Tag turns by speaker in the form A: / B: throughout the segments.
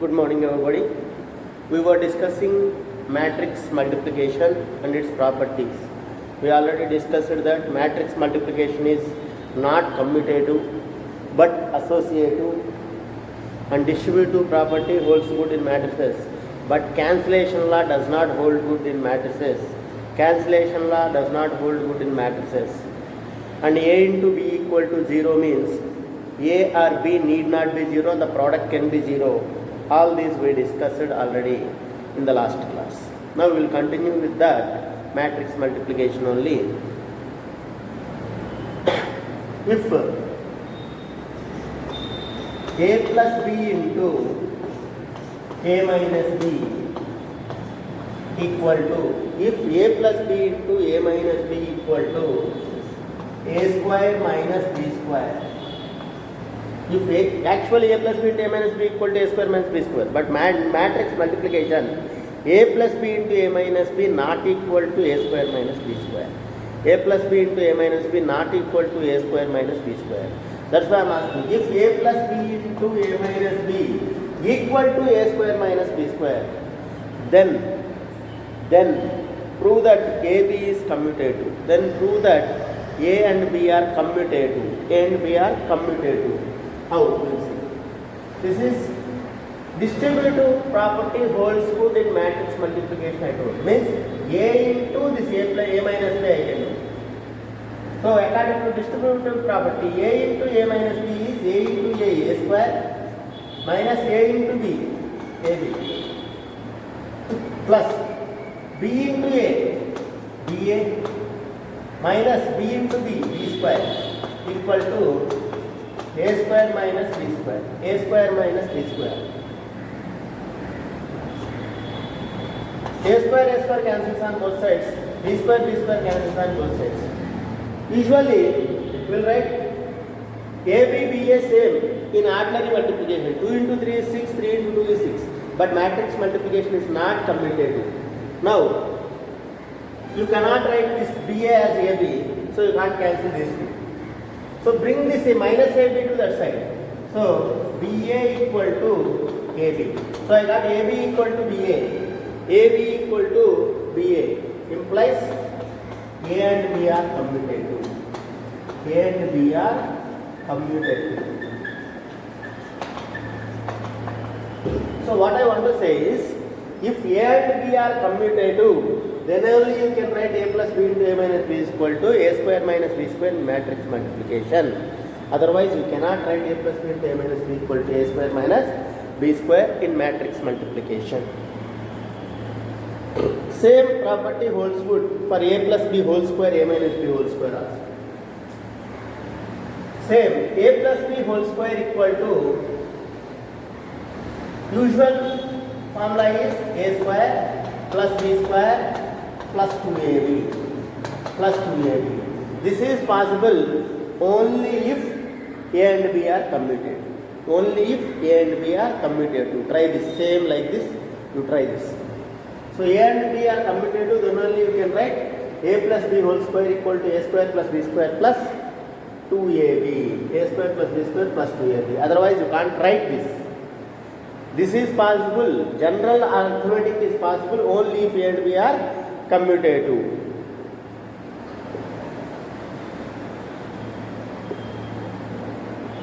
A: Good morning, everybody. We were discussing matrix multiplication and its properties. We already discussed that matrix multiplication is not commutative but associative, and distributive property holds good in matrices. But cancellation law does not hold good in matrices. Cancellation law does not hold good in matrices. And A into B equal to 0 means A or B need not be 0, the product can be 0. All these we discussed already in the last class. Now we will continue with that matrix multiplication only. If A plus B into A minus B equal to, if A plus B into A minus B equal to A square minus B square. If actually A plus B into A minus B equal to A square minus B square, but matrix multiplication A plus B into A minus B not equal to A square minus B square. A plus B into A minus B not equal to A square minus B square. That's why I am asking, if A plus B into A minus B equal to A square minus B square, then prove that AB is commutative. Then prove that A and B are commutative. A and B are commutative. How? We'll see. This is distributive property holds good in matrix multiplication. I told. Means A into this A minus B I can do. So according to distributive property, A into A minus B is A into A square minus A into B, AB, plus B into A, BA, minus B into B square equal to A square minus B square, A square minus B square. A square cancels on both sides, B square cancels on both sides. Usually, we will write AB, BA same in ordinary multiplication. 2 into 3 is 6, 3 into 2 is 6. But matrix multiplication is not commutative. Now, you cannot write this BA as AB, so you can't cancel these two. So bring this A minus AB to that side. So BA equal to AB. So I got AB equal to BA. AB equal to BA implies A and B are commutative. A and B are commutative. So what I want to say is, if A and B are commutative, then only you can write A plus B into A minus B is equal to A square minus B square in matrix multiplication. Otherwise, you cannot write A plus B into A minus B equal to A square minus B square in matrix multiplication. Same property holds good for A plus B whole square, A minus B whole square also. Same, A plus B whole square equal to, usual formula is A square plus B square plus 2AB plus 2AB. This is possible only if A and B are commutative. Only if A and B are commutative. Try this, same like this, you try this. So A and B are commutative, then only you can write A plus B whole square equal to A square plus B square plus 2AB. A square plus B square plus 2AB. Otherwise you can't write this. This is possible. General arithmetic is possible only if A and B are commutative.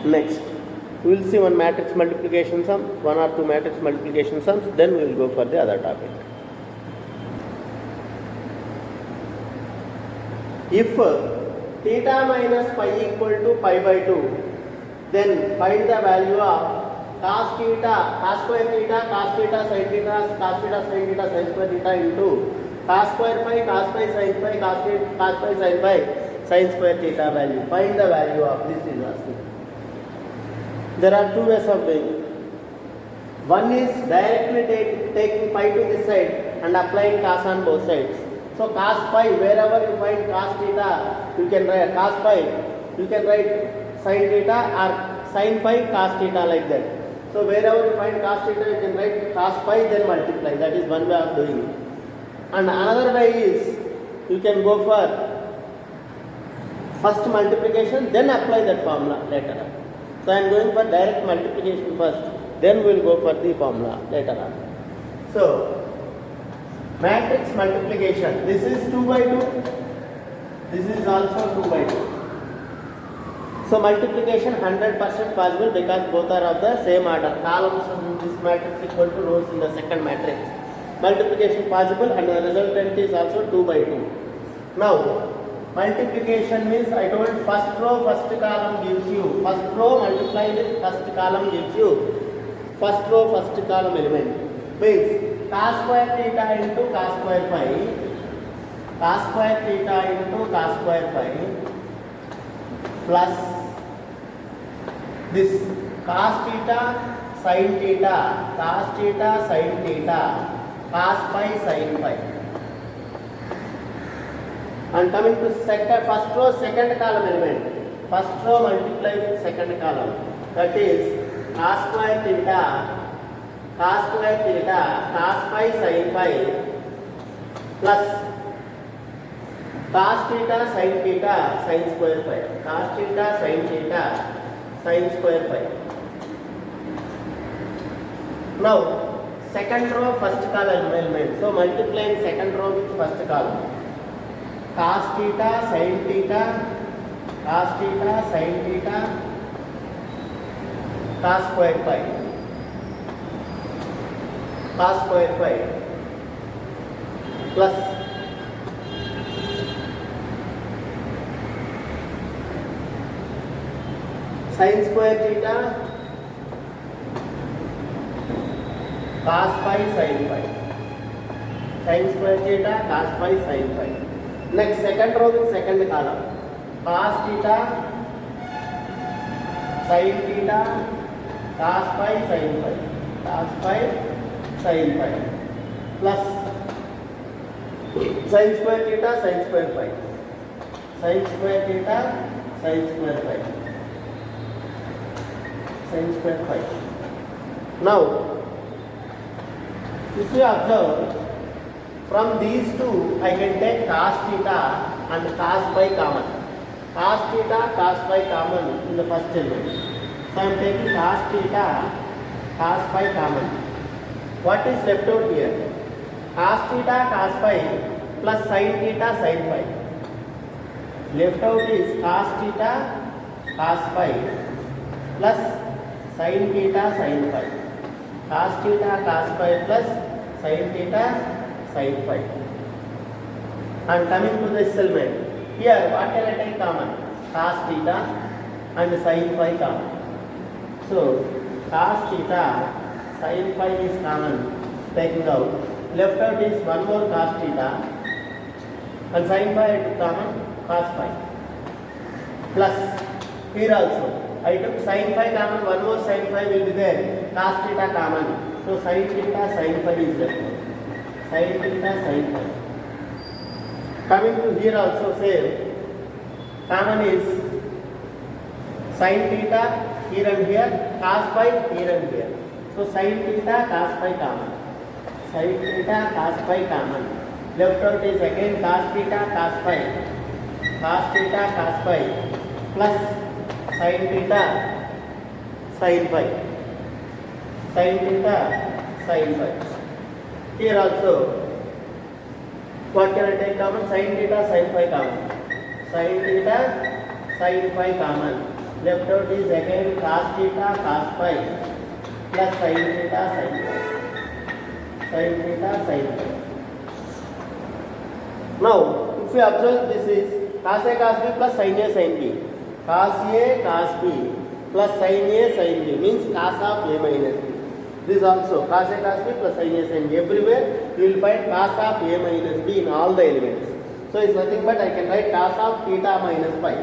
A: Next, we will see one matrix multiplication sum, one or two matrix multiplication sums, then we will go for the other topic. If theta minus pi equal to pi by 2, then find the value of cos theta, cos square theta, cos theta, sin theta, cos theta, sin theta, sin square theta into cos square phi, cos phi, sin phi, cos phi, sin phi, sin square theta value. Find the value of this is asking. There are two ways of doing it. One is directly taking phi to this side and applying cos on both sides. So cos phi, wherever you find cos theta, you can write cos phi, you can write sin theta or sin phi cos theta like that. So wherever you find cos theta, you can write cos phi then multiply. That is one way of doing it. And another way is, you can go for first multiplication, then apply that formula later. So I am going for direct multiplication first. Then we will go for the formula later on. So, matrix multiplication. This is 2 by 2. This is also 2 by 2. So, multiplication 100% possible because both are of the same order. Columns in this matrix equal to rows in the second matrix. Multiplication possible and the resultant is also 2 by 2. Now, multiplication means I told first row, first column gives you, first row multiplied with first column gives you first row, first column element. Means cos square theta into cos square phi, cos square theta into cos square phi plus this cos theta sin theta, cos theta sin theta, cos phi sin phi. And coming to second, first row, second column element. First row multiply with second column. That is cos square theta, cos square theta, cos phi sin phi plus cos theta sin theta sin square phi. Cos theta sin theta sin square phi. Now, second row, first column element. So, multiplying second row with first column. Cos theta sin theta, cos theta sin theta, cos square phi, cos square phi plus sin square theta, cos phi sin phi, sin square theta, cos phi sin phi. Next, second row with second column. Cos theta, sin theta, cos phi sin phi, cos phi sin phi plus sin square theta, sin square phi, sin square theta, sin square phi, sin square phi. Now, if you observe, from these two, I can take cos theta and cos phi common. Cos theta, cos phi common in the first element. So I am taking cos theta, cos phi common. What is left out here? Cos theta, cos phi plus sin theta, sin phi. Left out is cos theta, cos phi plus sin theta, sin phi. Cos theta, cos phi plus sin theta, sin phi. And coming to this element, here what can I take common? Cos theta and sin phi common. So cos theta, sin phi is common, taking out. Left out is one more cos theta and sin phi I took common, cos phi. Plus here also I took sin phi common, one more sin phi will be there, cos theta common. So sin theta, sin phi is left. Sin theta, sin phi. Coming to here also same. Common is sin theta here and here, cos phi here and here. So sin theta, cos phi common. Sin theta, cos phi common. Left out is again cos theta, cos phi. Cos theta, cos phi plus sin theta, sin phi. Sin theta, sin phi. Here also, what can I take common? Sin theta, sin phi common. Sin theta, sin phi common. Left out is again cos theta, cos phi plus sin theta, sin phi. Sin theta, sin phi. Now, if you observe, this is cos A, cos B plus sin A, sin B. Cos A, cos B plus sin A, sin B means cos of A minus B. This also cos A, cos B plus sin A, sin B. Everywhere you will find cos of A minus B in all the elements. So it's nothing but I can write cos of theta minus phi.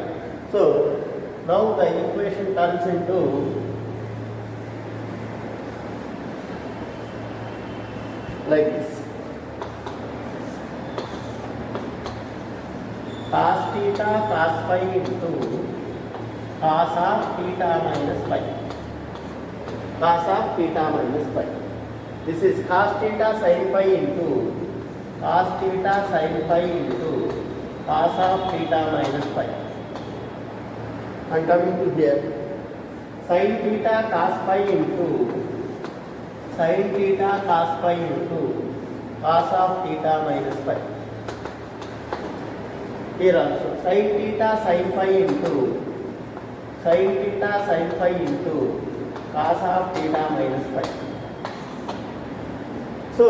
A: So now the equation turns into like this. Cos theta, cos phi into cos of theta minus phi. Cos of theta minus phi. This is cos theta sin phi into cos theta sin phi into cos of theta minus phi. And coming to here, sin theta cos phi into sin theta cos phi into cos of theta minus phi. Here also sin theta sin phi into sin theta sin phi into cos of theta minus phi. So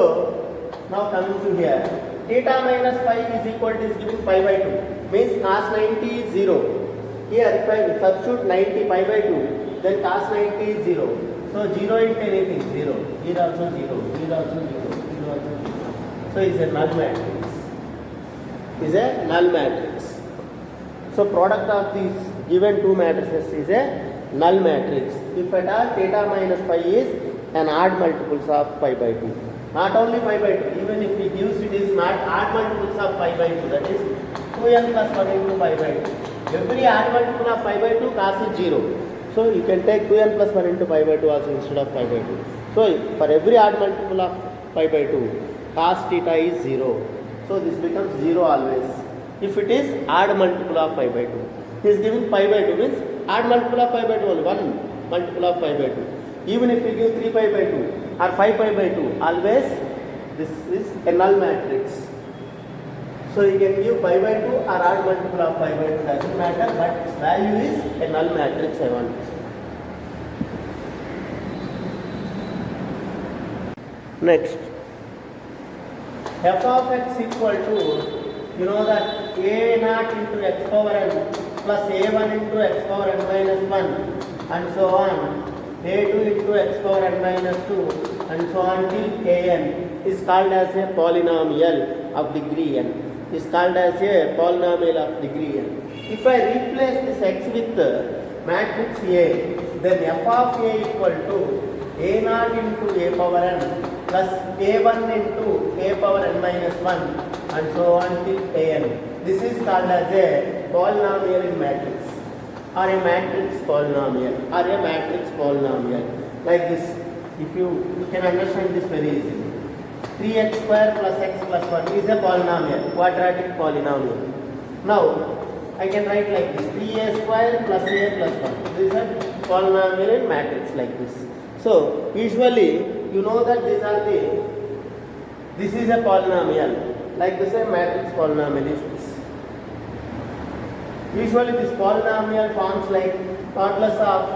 A: now coming to here, theta minus phi is equal to, is giving pi by 2, means cos 90 is 0. Here if I substitute 90 pi by 2, then cos 90 is 0. So 0 into anything 0. Here also 0. Here also 0. Here also 0. So is a null matrix. Is a null matrix. So product of these given two matrices is a null matrix. If at all theta minus pi is an odd multiples of pi by 2. Not only pi by 2, even if we use it is not odd multiples of pi by 2, that is 2n plus 1 into pi by 2. Every odd multiple of pi by 2 cos is 0. So you can take 2n plus 1 into pi by 2 also instead of pi by 2. So for every odd multiple of pi by 2, cos theta is 0. So this becomes 0 always. If it is odd multiple of pi by 2. He is giving pi by 2 means odd multiple of pi by 2 only, 1 multiple of pi by 2. Even if we give 3 pi by 2 or 5 pi by 2, always this is a null matrix. So you can give pi by 2 or odd multiple of pi by 2, doesn't matter, but its value is a null matrix, I want to say. Next, f of x equal to, you know that a naught into x power n plus a1 into x power n minus 1 and so on, a2 into x power n minus 2 and so on till an is called as a polynomial of degree n. Is called as a polynomial of degree n. If I replace this x with matrix A, then f of a equal to a naught into a power n plus a1 into a power n minus 1 and so on till an. This is called as a polynomial in matrix, or a matrix polynomial, or a matrix polynomial. Like this, if you can understand this very easily. 3x square plus x plus 1 is a polynomial, quadratic polynomial. Now, I can write like this, 3a square plus a plus 1. This is a polynomial in matrix like this. So, usually, you know that this is a polynomial. Like this, a matrix polynomial is this. Usually, this polynomial forms like modulus of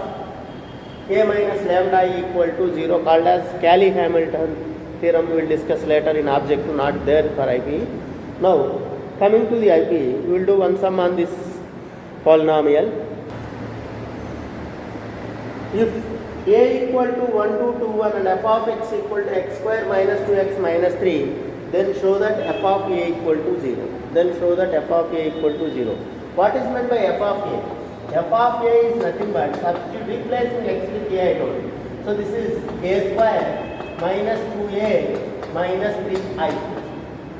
A: a minus lambda equal to 0, called as Cayley-Hamilton theorem. We will discuss later in objective, not there for IP. Now, coming to the IP, we will do one sum on this polynomial. If a equal to 1 to 2 1 and f of x equal to x square minus 2x minus 3, then show that f of a equal to 0. Then show that f of a equal to 0. What is meant by f of a? F of a is nothing but substitute, replacing x with a, I told you. So this is a square minus 2a minus 3i.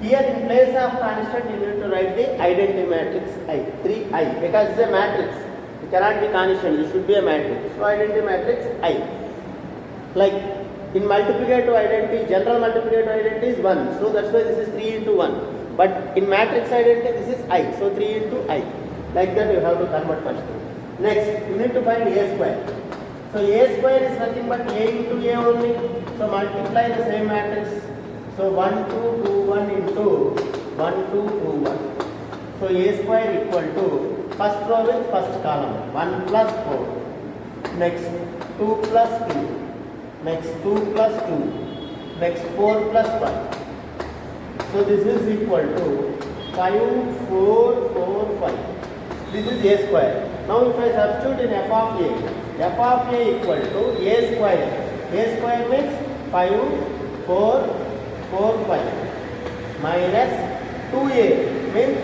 A: Here in place of constant you need to write the identity matrix I, 3i, because it is a matrix. It cannot be constant, it should be a matrix. So identity matrix I. Like in multiplicative identity, general multiplicative identity is 1. So that's why this is 3 into 1. But in matrix identity this is I. So 3 into I. Like that you have to convert first. Next, you need to find a square. So a square is nothing but a into a only. So multiply the same matrix. So 1 2 2 1 into 1 2 2 1. So a square equal to first row with first column 1 plus 4. Next 2 plus 2. Next 2 plus 2. Next 4 plus 1. So this is equal to 5 4 4 5. This is a square. Now if I substitute in f of a equal to a square. A square means 5 4 4 5 minus 2a means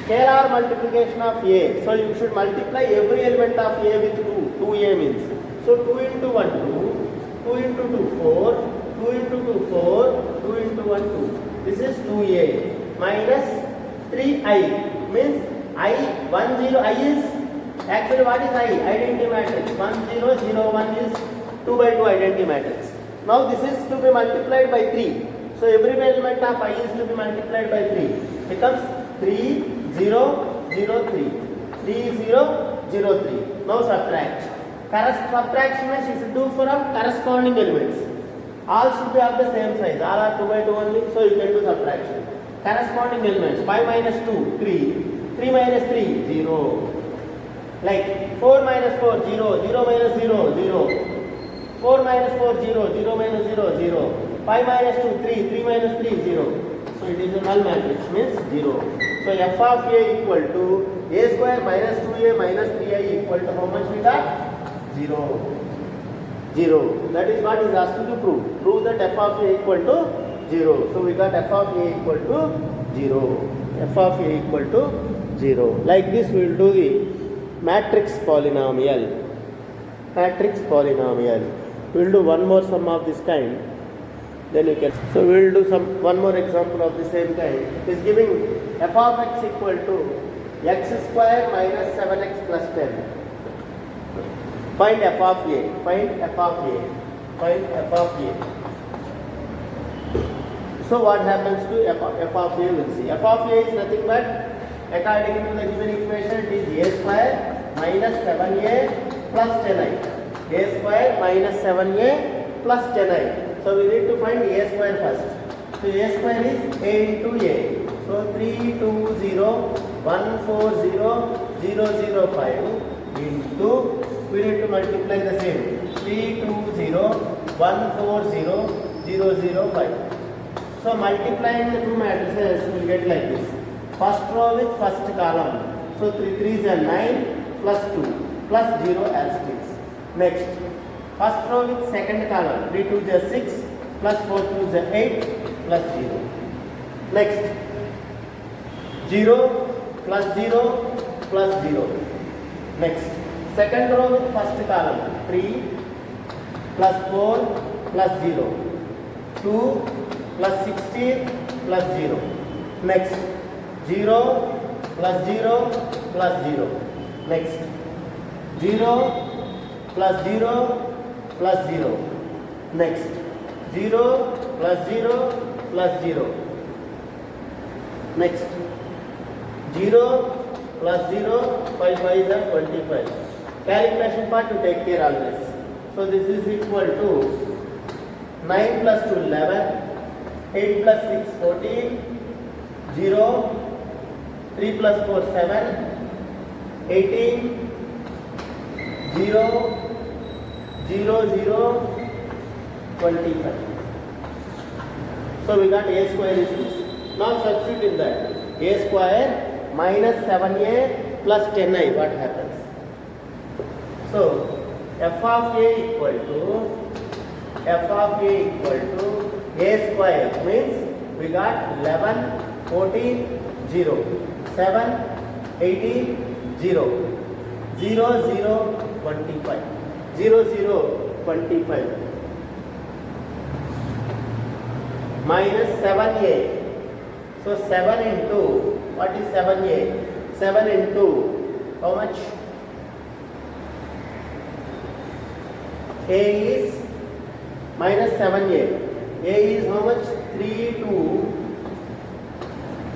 A: scalar multiplication of a. So you should multiply every element of a with 2. 2a means. So 2 into 1 2, 2 into 2 4, 2 into 2 4, 2 into 1 2. This is 2a minus 3i means I 1 0 I is actually what is I? Identity matrix. 1 0 0 1 is 2 by 2 identity matrix. Now this is to be multiplied by 3. So every element of I is to be multiplied by 3. Becomes 3 0 0 3. 3 0 0 3. Now subtract. Subtraction means you should do from corresponding elements. All should be of the same size. All are 2 by 2 only, so you can do subtraction. Corresponding elements, 5 minus 2, 3. 3 minus 3, 0. Like 4 minus 4, 0. 0 minus 0, 0. 4 minus 4, 0. 0 minus 0, 0. 5 minus 2, 3. 3 minus 3, 0. So it is a null matrix, means 0. So f of a equal to a square minus 2a minus 3i equal to how much we got? 0. 0. That is what is asked to prove. Prove that f of a equal to 0. So we got f of a equal to 0. F of a equal to 0. Like this we will do the matrix polynomial. Matrix polynomial. We will do one more sum of this kind. Then you can. So we will do one more example of the same kind. It is giving f of x equal to x square minus 7x plus 10. Find f of a. Find f of a. Find f of a. So what happens to f of a? We'll see. F of a is nothing but, according to the given equation, it is a square minus 7a plus 10i. A square minus 7a plus 10i. So we need to find a square first. So a square is a into a. So 320 140 005 into, we need to multiply the same, 320 140 005. So multiplying the two matrices, we will get like this. First row with first column. So 3 3s are 9 plus 2 plus 0 as it is. Next, first row with second column. 3 2s are 6 plus 4 2s are 8 plus 0. Next, 0 plus 0 plus 0. Next, second row with first column. 3 plus 4 plus 0. 2 plus 16 plus 0. Next, 0 plus 0 plus 0. Next, 0 plus 0 plus 0. Next, 0 plus 0 plus 0. Next, 0 plus 0, 5 5s are 25. Calculation part to take care always. So this is equal to 9 plus 2 11. 8 plus 6, 14, 0, 3 plus 4, 7, 18, 0, 0, 0, 25. So we got a square is this. Now substitute in that. A square minus 7a plus 10i, what happens? So f of a equal to a square means we got 11, 14, 0, 7, 18, 0, 0, 0, 25, 0, 0, 25 minus 7a. So 7 into, what is 7a? 7 into, how much? A is minus 7a. A is how much? 3, 2,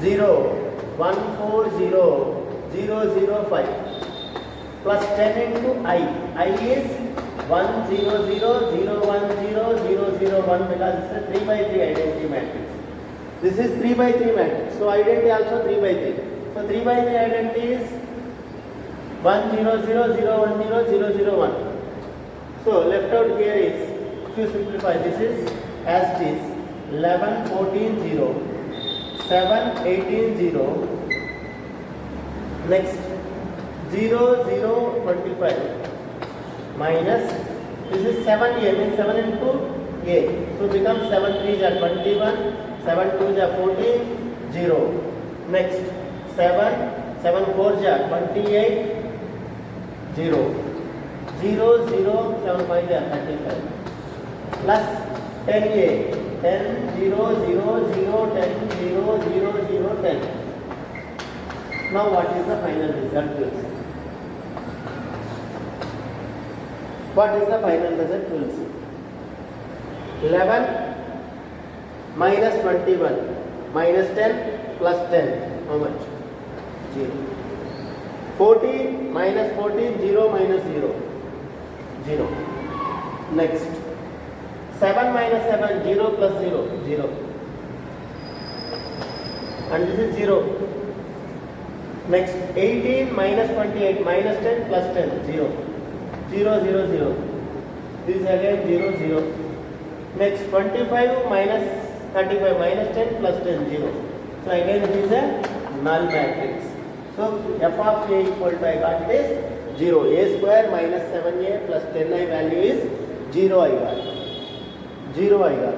A: 0, 1, 4, 0, 0, 0, 5 plus 10 into I. I is 1, 0, 0, 0, 1, 0, 0, 0, 1 because it's a 3 by 3 identity matrix. This is 3 by 3 matrix. So identity also 3 by 3. So 3 by 3 identity is 1, 0, 0, 0, 1, 0, 0, 0, 1. So left out here is, if you simplify, this is as it is 11, 14, 0, 7, 18, 0, next 0, 0, 25 minus, this is 7a, means 7 into a, so becomes 7 3s are 21, 7 2s are 14, 0, next 7, 7 4s are 28, 0, 0, 0, 7 5s are 35 plus 10a, 10, 0, 0, 0, 10, 0, 0, 0, 10. Now what is the final result? What is the final result? We will see. 11 minus 21 minus 10 plus 10. How much? 0. 14 minus 14, 0 minus 0. 0. Next. 7 minus 7, 0 plus 0, 0. And this is 0. Next, 18 minus 28, minus 10 plus 10, 0. 0, 0, 0. This is again 0, 0. Next, 25 minus 35, minus 10 plus 10, 0. So again it is a null matrix. So f of a equal to, I got this 0. A square minus 7a plus 10i value is 0 I got. 0 I got.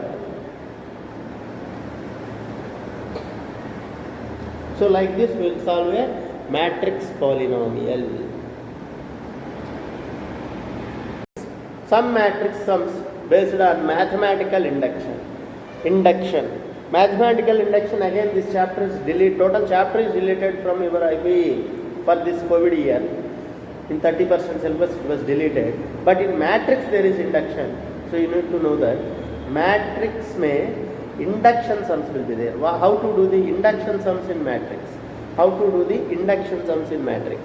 A: So like this we will solve a matrix polynomial. Some matrix sums based on mathematical induction. Mathematical induction, again this chapter is deleted, total chapter is deleted from your IB for this COVID year. In 30% syllabus it was deleted. But in matrix there is induction. So you need to know that matrix may induction sums will be there. How to do the induction sums in matrix? How to do the induction sums in matrix?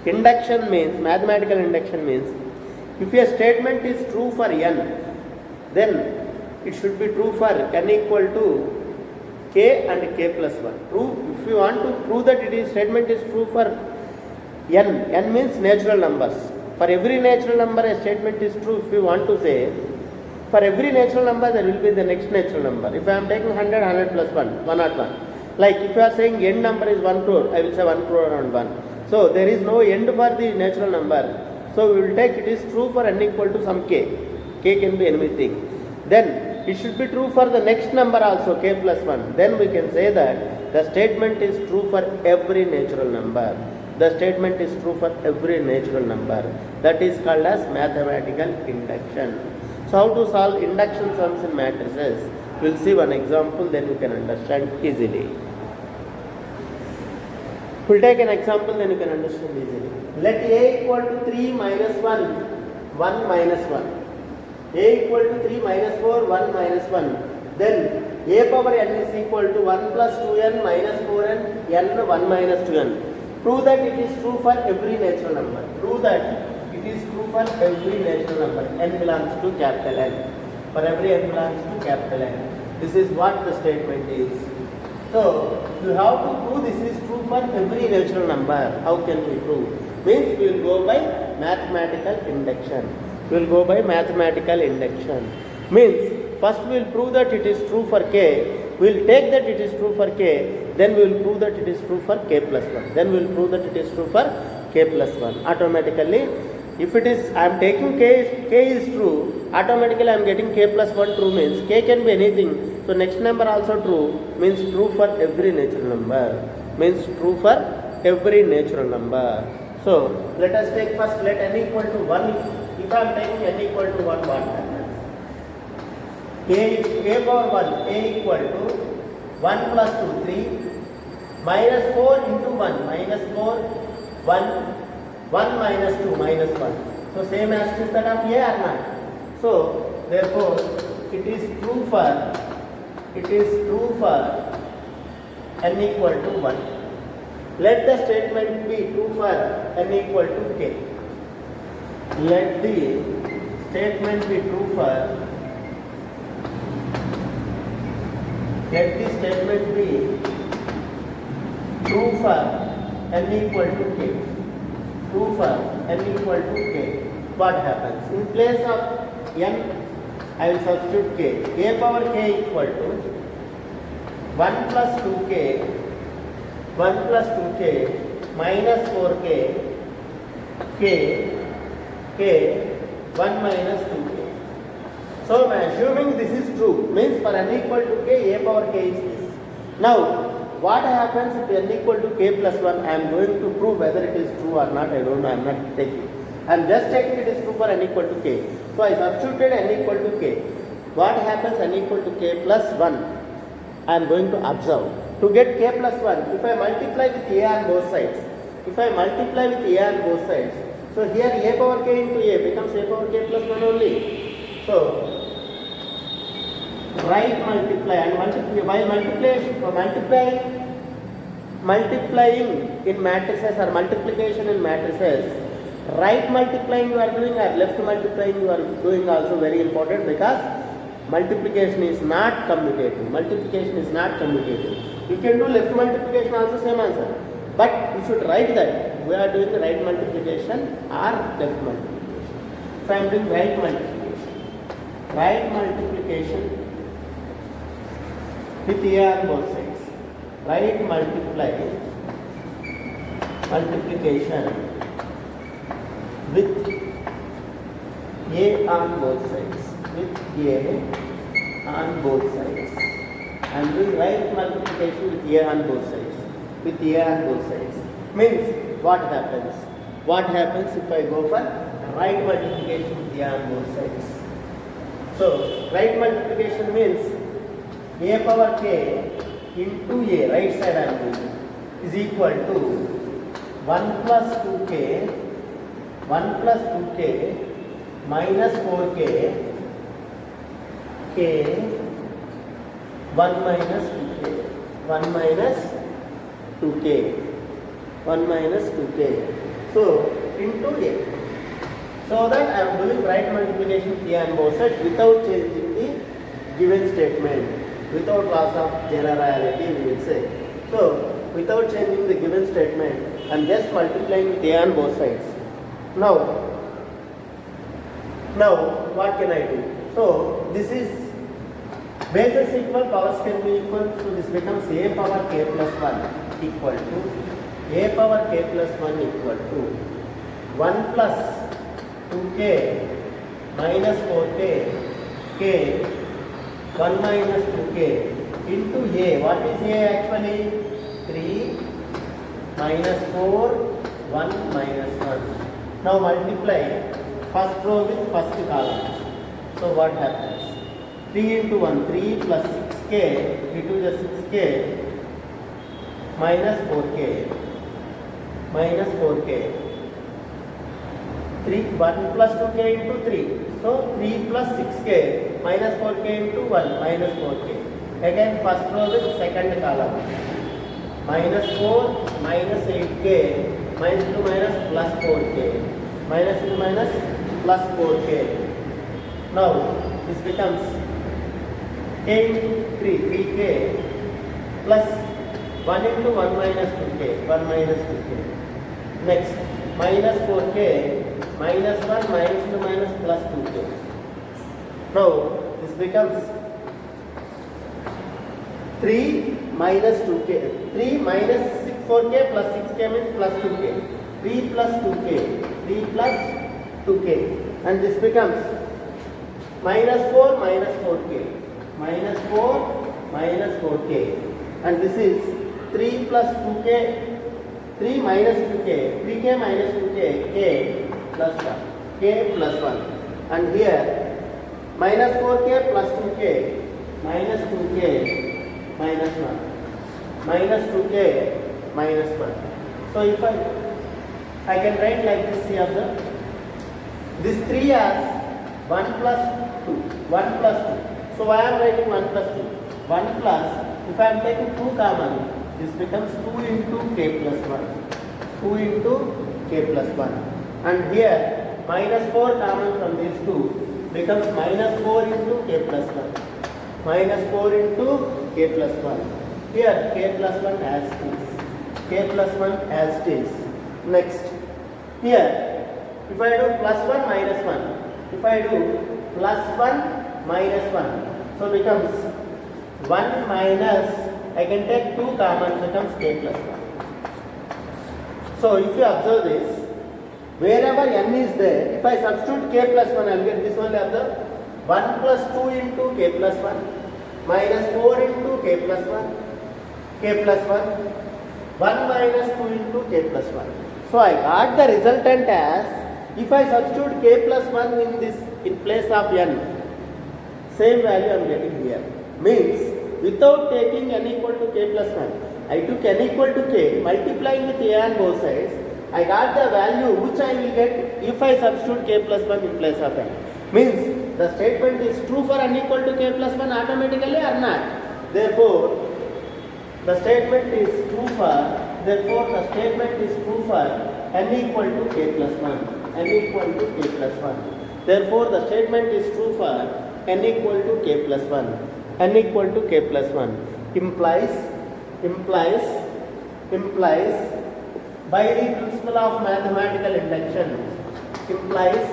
A: Induction means, mathematical induction means, if a statement is true for n, then it should be true for n equal to k and k plus 1. True, if you want to prove that it is statement is true for n means natural numbers. For every natural number a statement is true. If you want to say, for every natural number there will be the next natural number. If I am taking 100, 100 plus 1, 101. Like if you are saying n number is 1 crore, I will say 1 crore and 1. So there is no end for the natural number. So we will take it is true for n equal to some k. K can be anything. Then it should be true for the next number also, k plus 1. Then we can say that the statement is true for every natural number. The statement is true for every natural number. That is called as mathematical induction. So how to solve induction sums in matrices? We will see one example, then you can understand easily. We will take an example, then you can understand easily. Let a equal to 3 minus 1, 1 minus 1. A equal to 3 minus 4, 1 minus 1. Then a power n is equal to 1 plus 2n minus 4n, n 1 minus 2n. Prove that it is true for every natural number. Prove that it is true for every natural number. N belongs to capital N. For every n belongs to capital N. This is what the statement is. So you have to prove this is true for every natural number. How can we prove? Means we will go by mathematical induction. We will go by mathematical induction. Means first we will prove that it is true for k. We will take that it is true for k. Then we will prove that it is true for k plus 1. Then we will prove that it is true for k plus 1. Automatically, if it is, I am taking k is true, automatically I am getting k plus 1 true means k can be anything. So next number also true means true for every natural number. Means true for every natural number. So let us take first, let n equal to 1. If I am taking n equal to 1, what happens? A power 1, a equal to 1 plus 2, 3, minus 4 into 1, minus 4, 1, 1 minus 2, minus 1. So same as is that of a or not? So therefore it is true for n equal to 1. Let the statement be true for n equal to k. Let the statement be true for n equal to k. True for n equal to k. What happens? In place of n, I will substitute k. A power k equal to 1 plus 2k, 1 plus 2k minus 4k, k 1 minus 2k. So I am assuming this is true, means for n equal to k, a power k is this. Now what happens if n equal to k plus 1? I am going to prove whether it is true or not. I don't know, I am not taking. I am just checking it is true for n equal to k. So I substituted n equal to k. What happens n equal to k plus 1? I am going to observe. To get k plus 1, if I multiply with a on both sides, so here a power k into a becomes a power k plus 1 only. So right multiply and while multiplying in matrices or multiplication in matrices, right multiplying you are doing or left multiplying you are doing also very important, because multiplication is not commutative. Multiplication is not commutative. You can do left multiplication also, same answer. But you should write that we are doing the right multiplication or left multiplication. So I am doing right multiplication. Right multiplication with a on both sides. Right multiplication with a on both sides. With a on both sides. I am doing right multiplication with a on both sides. With a on both sides. Means what happens? What happens if I go for right multiplication with a on both sides? So right multiplication means a power k into a, right side I am doing, is equal to 1 plus 2k, 1 plus 2k minus 4k, k, 1 minus 2k, 1 minus 2k, 1 minus 2k. So into a. So that I am doing right multiplication with a on both sides without changing the given statement. Without loss of generality, we will say. So, without changing the given statement, I am just multiplying with a on both sides. Now, what can I do? So, this is bases equal, powers can be equal. So, this becomes a power k plus 1 equal to a power k plus 1 equal to 1 plus 2k minus 4k k 1 minus 2k into a. What is a actually? 3 minus 4, 1 minus 1. Now multiply first row with first column. So what happens? 3 into 1, 3 plus 6k, 3 to the 6k minus 4k, minus 4k. 1 plus 2k into 3. So 3 plus 6k minus 4k into 1 minus 4k. Again first row with second column. Minus 4 minus 8k minus 2 minus plus 4k. Minus 2 minus plus 4k. Now this becomes k into 3, 3k plus 1 into 1 minus 2k, 1 minus 2k. Next minus 4k minus 1 minus 2 minus plus 2k. Now this becomes 3 minus 2k, 3 minus 4k plus 6k means plus 2k, 3 plus 2k, 3 plus 2k, and this becomes minus 4 minus 4k, minus 4 minus 4k, and this is 3 plus 2k, 3 minus 2k, 3k minus 2k, k plus 1, k plus 1, and here minus 4k plus 2k, minus 2k minus 1, minus 2k minus 1. So if I can write like this here, observe. This 3 as 1 plus 2, 1 plus 2. So why I am writing 1 plus 2? 1 plus, if I am taking 2 common, this becomes 2 into k plus 1. 2 into k plus 1. And here minus 4 common from these two becomes minus 4 into k plus 1. Minus 4 into k plus 1. Here k plus 1 as is. K plus 1 as is. Next. Here if I do plus 1 minus 1. If I do plus 1 minus 1. So becomes 1 minus, I can take 2 common, becomes k plus 1. So if you observe this, wherever n is there, if I substitute k plus 1, I will get this only. Observe. 1 plus 2 into k plus 1 minus 4 into k plus 1, k plus 1, 1 minus 2 into k plus 1. So I got the resultant as, if I substitute k plus 1 in this, in place of n, same value I am getting here. Means without taking n equal to k plus 1, I took n equal to k, multiplying with a on both sides, I got the value which I will get if I substitute k plus 1 in place of n. Means the statement is true for n equal to k plus 1 automatically or not. Therefore, the statement is true for, n equal to k plus 1. n equal to k plus 1. Therefore, the statement is true for n equal to k plus 1. n equal to k plus 1 implies by the principle of mathematical induction, implies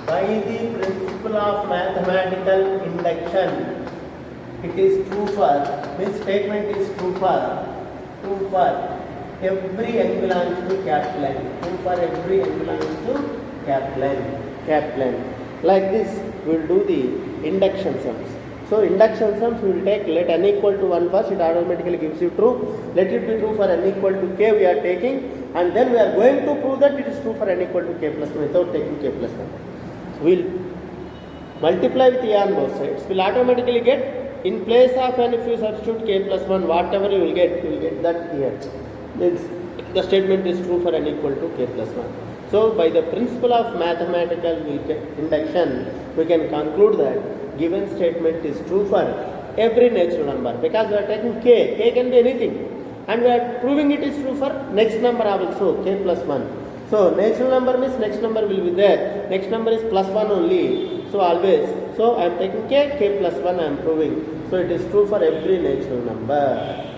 A: by the principle of mathematical induction, it is true for, this statement is true for every n belongs to capital N, true for every n belongs to capital N. Like this we will do the induction sums. So induction sums we will take, let n equal to 1 first, it automatically gives you true. Let it be true for n equal to k we are taking, and then we are going to prove that it is true for n equal to k plus 1 without taking k plus 1. So we will multiply with a on both sides. We will automatically get, in place of n if you substitute k plus 1, whatever you will get that here. Means the statement is true for n equal to k plus 1. So by the principle of mathematical induction we can conclude that given statement is true for every natural number, because we are taking k can be anything, and we are proving it is true for next number also, k plus 1. So natural number means next number will be there, next number is plus 1 only, so always, so I am taking k plus 1 I am proving, so it is true for every natural number.